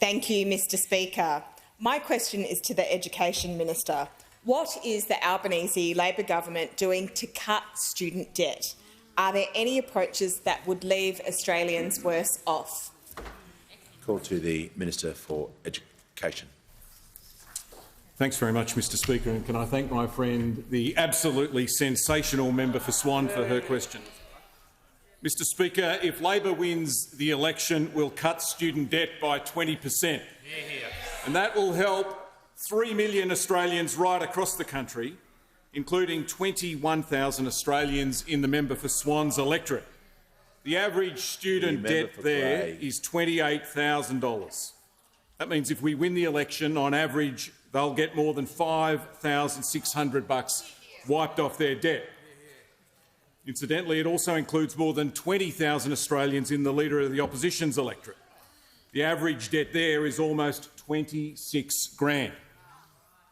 Thank you, Mr Speaker. My question is to the Education Minister. What is the Albanese Labor government doing to cut student debt? Are there any approaches that would leave Australians worse off? Call to the Minister for Education. Thanks very much, Mr Speaker, and can I thank my friend, the absolutely sensational member for Swan, for her question. Mr Speaker, if Labor wins the election, we'll cut student debt by 20%. And that will help 3 million Australians right across the country, including 21,000 Australians in the member for Swan's electorate. The average student debt there is $28,000. That means if we win the election, on average, they'll get more than $5,600 wiped off their debt. Incidentally, it also includes more than 20,000 Australians in the Leader of the Opposition's electorate. The average debt there is almost 26 grand.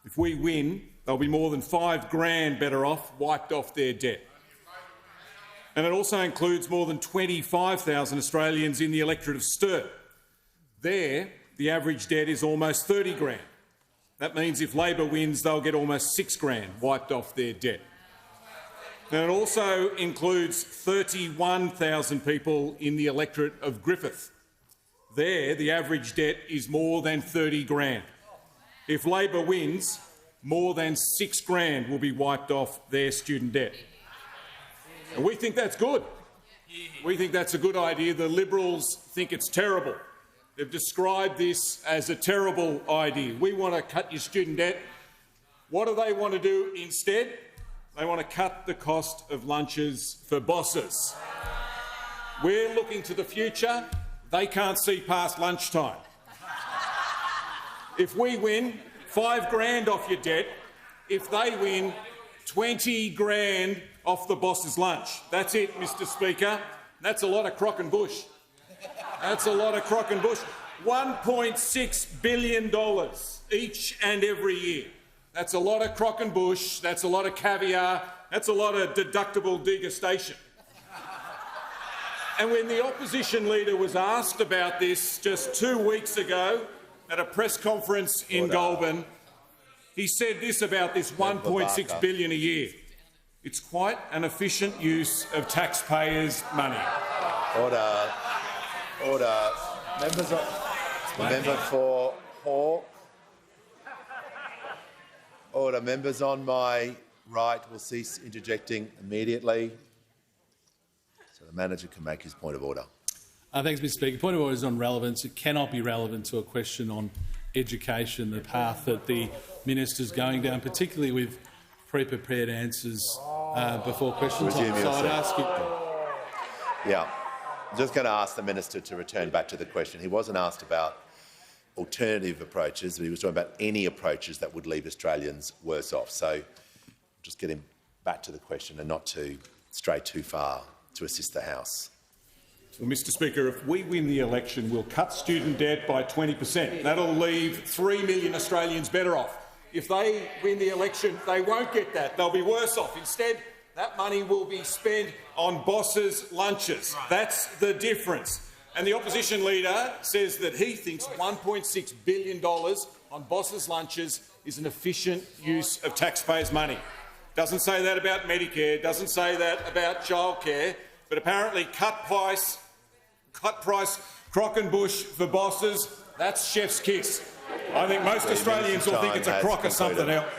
If we win, they'll be more than 5 grand better off, wiped off their debt. And it also includes more than 25,000 Australians in the electorate of Sturt. There, the average debt is almost 30 grand. That means if Labor wins, they'll get almost 6 grand wiped off their debt. And it also includes 31,000 people in the electorate of Griffith. There, the average debt is more than 30 grand. If Labor wins, more than 6 grand will be wiped off their student debt. And we think that's good. We think that's a good idea. The Liberals think it's terrible. They've described this as a terrible idea. We want to cut your student debt. What do they want to do instead? They want to cut the cost of lunches for bosses. We're looking to the future. They can't see past lunchtime. If we win, 5 grand off your debt. If they win, 20 grand off the boss's lunch. That's it, Mr Speaker. That's a lot of crock and bush. That's a lot of crock and bush. $1.6 billion each and every year. That's a lot of crock and bush. That's a lot of caviar. That's a lot of deductible degustation. And when the opposition leader was asked about this just 2 weeks ago at a press conference in Goulburn, he said this about this $1.6 billion a year. It's quite an efficient use of taxpayers' money. Order. Order. Members of the member for Hawke. Order. Members on my right will cease interjecting immediately, so the manager can make his point of order. Thanks, Mr Speaker. Point of order is on relevance. It cannot be relevant to a question on education, the path that the minister is going down, particularly with pre-prepared answers before question time. So I'd ask you. Yeah, I'm just going to ask the minister to return back to the question. He wasn't asked about alternative approaches, but he was talking about any approaches that would leave Australians worse off. So just get him back to the question and not to stray too far to assist the House. Well, Mr Speaker, if we win the election, we'll cut student debt by 20%. That'll leave 3 million Australians better off. If they win the election, they won't get that. They'll be worse off. Instead, that money will be spent on bosses' lunches. That's the difference. And the opposition leader says that he thinks $1.6 billion on bosses' lunches is an efficient use of taxpayers' money. Doesn't say that about Medicare, doesn't say that about childcare, but apparently cut price crock and bush for bosses, that's chef's kiss. I think most Australians will think it's a crock or something else.